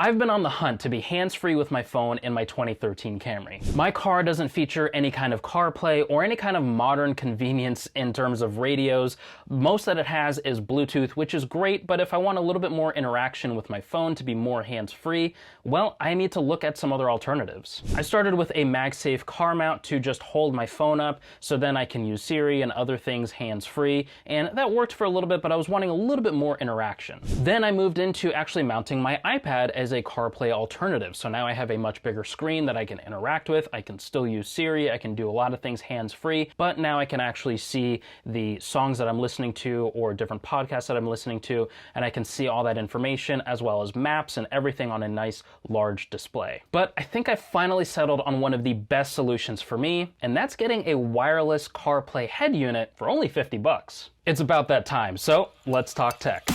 I've been on the hunt to be hands-free with my phone in my 2013 Camry. My car doesn't feature any kind of CarPlay or any kind of modern convenience in terms of radios. Most that it has is Bluetooth, which is great, but if I want a little bit more interaction with my phone to be more hands-free, well, I need to look at some other alternatives. I started with a MagSafe car mount to just hold my phone up, so then I can use Siri and other things hands-free, and that worked for a little bit, but I was wanting a little bit more interaction. Then I moved into actually mounting my iPad as a CarPlay alternative. So now I have a much bigger screen that I can interact with. I can still use Siri. I can do a lot of things hands-free, but now I can actually see the songs that I'm listening to or different podcasts that I'm listening to, and I can see all that information as well as maps and everything on a nice large display. But I think I finally settled on one of the best solutions for me, and that's getting a wireless CarPlay head unit for only 50 bucks. It's about that time, so let's talk tech.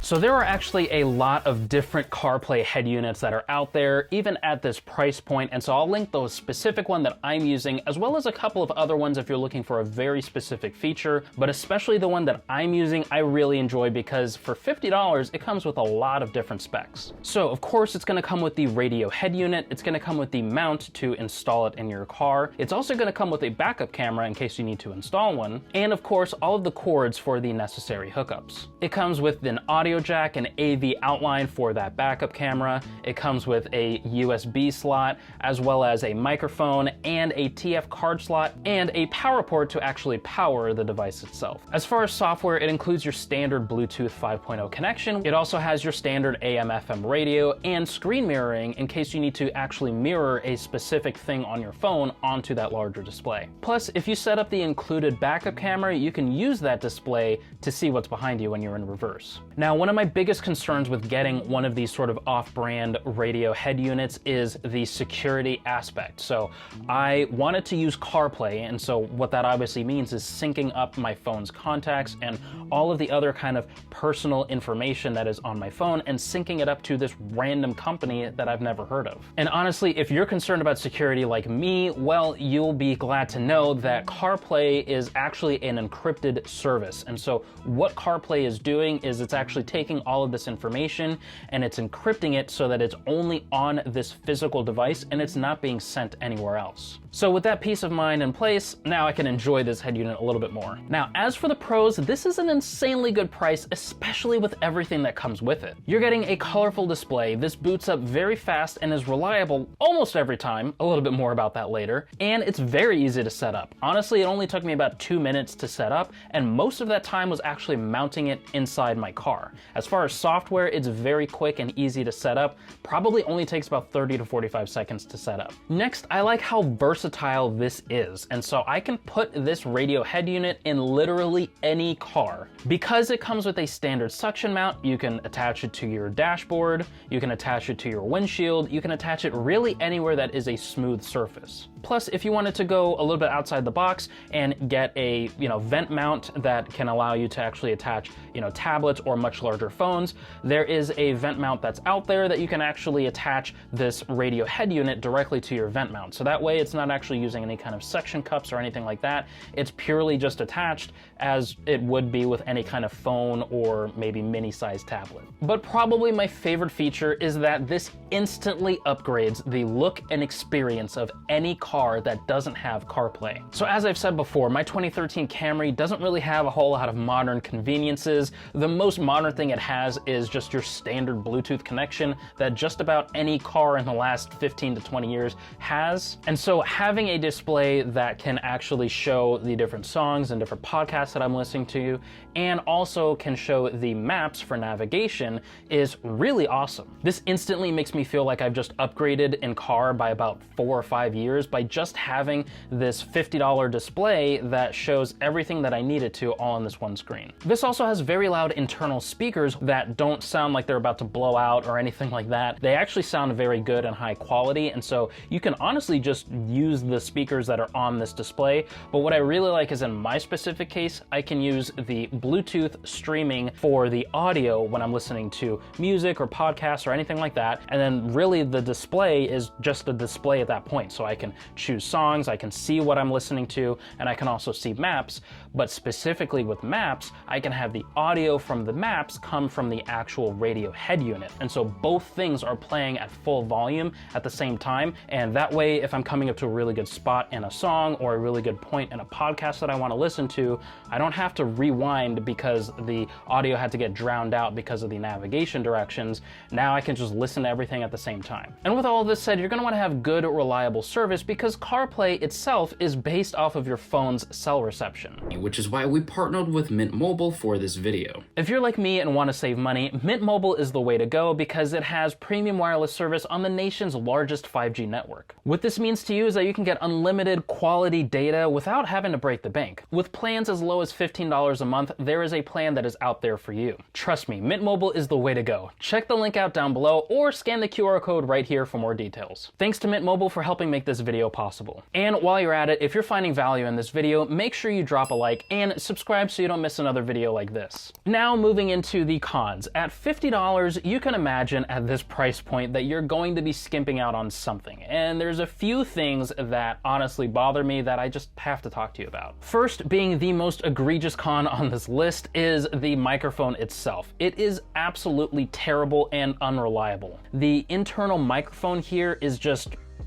So there are actually a lot of different CarPlay head units that are out there, even at this price point, and so I'll link those specific one that I'm using, as well as a couple of other ones if you're looking for a very specific feature, but especially the one that I'm using, I really enjoy because for $50, it comes with a lot of different specs. So of course, it's gonna come with the radio head unit, it's gonna come with the mount to install it in your car, it's also gonna come with a backup camera in case you need to install one, and of course, all of the cords for the necessary hookups. It comes with an audio jack and AV outline for that backup camera. It comes with a USB slot, as well as a microphone and a TF card slot and a power port to actually power the device itself. As far as software, it includes your standard Bluetooth 5.0 connection. It also has your standard AM/FM radio and screen mirroring in case you need to actually mirror a specific thing on your phone onto that larger display. Plus, if you set up the included backup camera, you can use that display to see what's behind you when you're in reverse. Now, one of my biggest concerns with getting one of these sort of off-brand radio head units is the security aspect. So I wanted to use CarPlay, and so what that obviously means is syncing up my phone's contacts and all of the other kind of personal information that is on my phone and syncing it up to this random company that I've never heard of. And honestly, if you're concerned about security like me, well, you'll be glad to know that CarPlay is actually an encrypted service. And so what CarPlay is doing is it's actually taking all of this information and it's encrypting it so that it's only on this physical device and it's not being sent anywhere else. So with that peace of mind in place, now I can enjoy this head unit a little bit more. Now, as for the pros, this is an insanely good price, especially with everything that comes with it. You're getting a colorful display, this boots up very fast and is reliable almost every time, a little bit more about that later, and it's very easy to set up. Honestly, it only took me about 2 minutes to set up, and most of that time was actually mounting it inside my car. As far as software, it's very quick and easy to set up, probably only takes about 30 to 45 seconds to set up. Next, I like how versatile this is, and so I can put this radio head unit in literally any car. Because it comes with a standard suction mount, you can attach it to your dashboard, you can attach it to your windshield, you can attach it really anywhere that is a smooth surface. Plus, if you wanted to go a little bit outside the box and get a vent mount that can allow you to actually attach tablets or much larger phones, there is a vent mount that's out there that you can actually attach this radio head unit directly to your vent mount. So that way it's not actually using any kind of suction cups or anything like that. It's purely just attached as it would be with any kind of phone or maybe mini-sized tablet. But probably my favorite feature is that this instantly upgrades the look and experience of any car that doesn't have CarPlay. So as I've said before, my 2013 Camry doesn't really have a whole lot of modern conveniences. The most modern thing it has is just your standard Bluetooth connection that just about any car in the last 15 to 20 years has. And so having a display that can actually show the different songs and different podcasts that I'm listening to, and also can show the maps for navigation is really awesome. This instantly makes me feel like I've just upgraded in car by about 4 or 5 years by just having this $50 display that shows everything that I needed to all on this one screen. This also has very loud internal speakers that don't sound like they're about to blow out or anything like that. They actually sound very good and high quality, and so you can honestly just use the speakers that are on this display. But what I really like is in my specific case, I can use the Bluetooth streaming for the audio when I'm listening to music or podcasts or anything like that, and then really the display is just a display at that point, so I can choose songs, I can see what I'm listening to, and I can also see maps. But specifically with maps, I can have the audio from the maps come from the actual radio head unit. And so both things are playing at full volume at the same time. And that way, if I'm coming up to a really good spot in a song or a really good point in a podcast that I want to listen to, I don't have to rewind because the audio had to get drowned out because of the navigation directions. Now I can just listen to everything at the same time. And with all of this said, you're going to want to have good, reliable service because CarPlay itself is based off of your phone's cell reception. Which is why we partnered with Mint Mobile for this video. If you're like me and want to save money, Mint Mobile is the way to go because it has premium wireless service on the nation's largest 5G network. What this means to you is that you can get unlimited quality data without having to break the bank. With plans as low as $15 a month, there is a plan that is out there for you. Trust me, Mint Mobile is the way to go. Check the link out down below or scan the QR code right here for more details. Thanks to Mint Mobile for helping make this video possible. And while you're at it, if you're finding value in this video, make sure you drop a like and subscribe so you don't miss another video like this. Now moving into the cons. At $50, you can imagine at this price point that you're going to be skimping out on something. And there's a few things that honestly bother me that I just have to talk to you about. First, being the most egregious con on this list is the microphone itself. It is absolutely terrible and unreliable. The internal microphone here is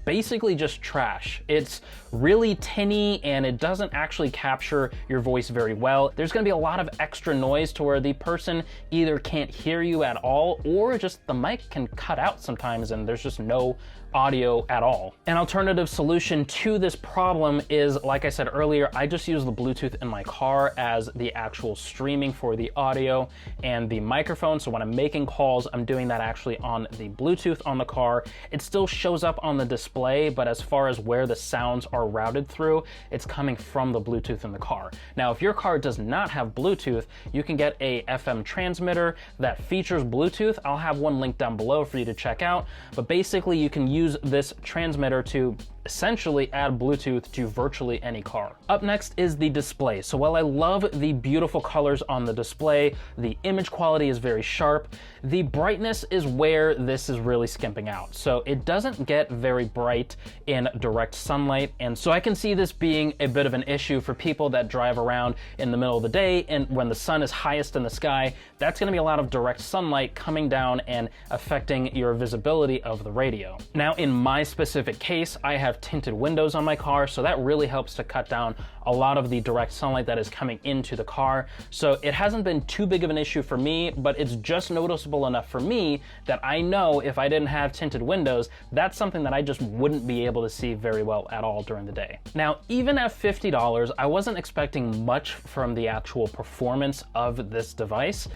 basically just trash. It's really tinny and it doesn't actually capture your voice very well. There's gonna be a lot of extra noise to where the person either can't hear you at all or just the mic can cut out sometimes and there's just no audio at all. An alternative solution to this problem is, like I said earlier, I just use the Bluetooth in my car as the actual streaming for the audio and the microphone. So when I'm making calls, I'm doing that actually on the Bluetooth on the car. It still shows up on the display, but as far as where the sounds are routed through, it's coming from the Bluetooth in the car. Now, if your car does not have Bluetooth, you can get a FM transmitter that features Bluetooth. I'll have one linked down below for you to check out, but basically you can use this transmitter to essentially add Bluetooth to virtually any car. Up next is the display. So while I love the beautiful colors on the display, the image quality is very sharp, the brightness is where this is really skimping out. So it doesn't get very bright in direct sunlight. And so I can see this being a bit of an issue for people that drive around in the middle of the day and when the sun is highest in the sky, that's gonna be a lot of direct sunlight coming down and affecting your visibility of the radio. Now, in my specific case, I have tinted windows on my car, so that really helps to cut down a lot of the direct sunlight that is coming into the car. So it hasn't been too big of an issue for me, but it's just noticeable enough for me that I know if I didn't have tinted windows, that's something that I just wouldn't be able to see very well at all during the day. Now, even at $50, I wasn't expecting much from the actual performance of this device,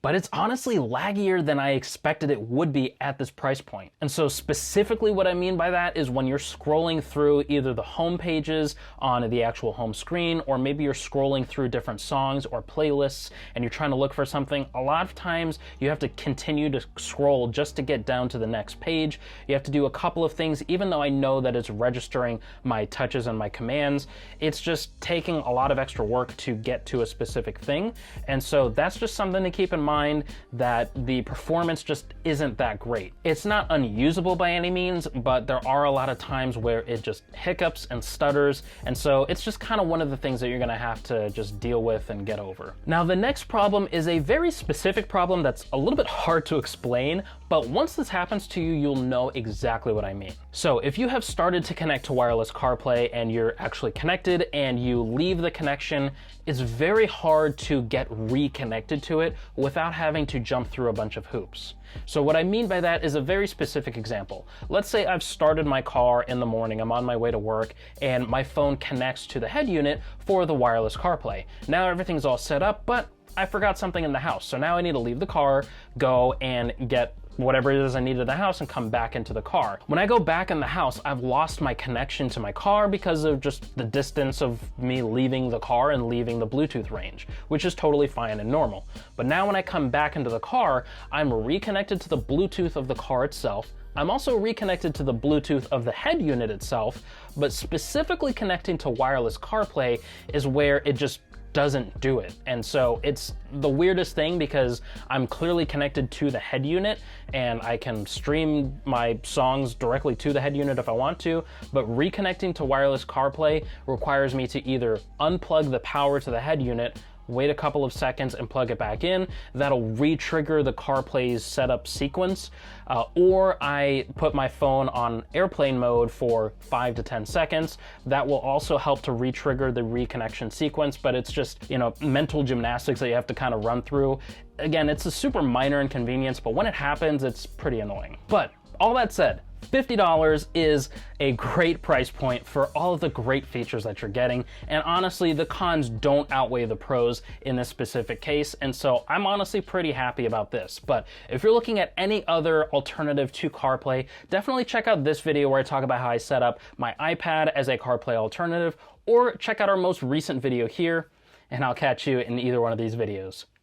but it's honestly laggier than I expected it would be at this price point. And so specifically what I mean by that is when you're scrolling through either the home pages on the actual home screen, or maybe you're scrolling through different songs or playlists and you're trying to look for something, a lot of times you have to continue to scroll just to get down to the next page. You have to do a couple of things, even though I know that it's registering my touches and my commands, it's just taking a lot of extra work to get to a specific thing. And so that's just something to keep in mind, that the performance just isn't that great. It's not unusable by any means, but there are a lot of times where it just hiccups and stutters, and so it's just kind of one of the things that you're gonna have to just deal with and get over. Now, the next problem is a very specific problem that's a little bit hard to explain, but once this happens to you, you'll know exactly what I mean. So if you have started to connect to wireless CarPlay and you're actually connected and you leave the connection, it's very hard to get reconnected to it without having to jump through a bunch of hoops. So what I mean by that is a very specific example. Let's say I've started my car in the morning, I'm on my way to work, and my phone connects to the head unit for the wireless CarPlay. Now everything's all set up, but I forgot something in the house. So now I need to leave the car, go and get whatever it is I need in the house and come back into the car. When I go back in the house, I've lost my connection to my car because of just the distance of me leaving the car and leaving the Bluetooth range, which is totally fine and normal. But now when I come back into the car, I'm reconnected to the Bluetooth of the car itself. I'm also reconnected to the Bluetooth of the head unit itself, but specifically connecting to wireless CarPlay is where it just doesn't do it. And so it's the weirdest thing because I'm clearly connected to the head unit and I can stream my songs directly to the head unit if I want to, but reconnecting to wireless CarPlay requires me to either unplug the power to the head unit, wait a couple of seconds and plug it back in. That'll re-trigger the CarPlay's setup sequence, or I put my phone on airplane mode for 5 to 10 seconds. That will also help to re-trigger the reconnection sequence, but it's just, you know, mental gymnastics that you have to kind of run through. Again, it's a super minor inconvenience, but when it happens, it's pretty annoying. But all that said, $50 is a great price point for all of the great features that you're getting, and honestly, the cons don't outweigh the pros in this specific case, and so I'm honestly pretty happy about this. But if you're looking at any other alternative to CarPlay, definitely check out this video where I talk about how I set up my iPad as a CarPlay alternative, or check out our most recent video here, and I'll catch you in either one of these videos.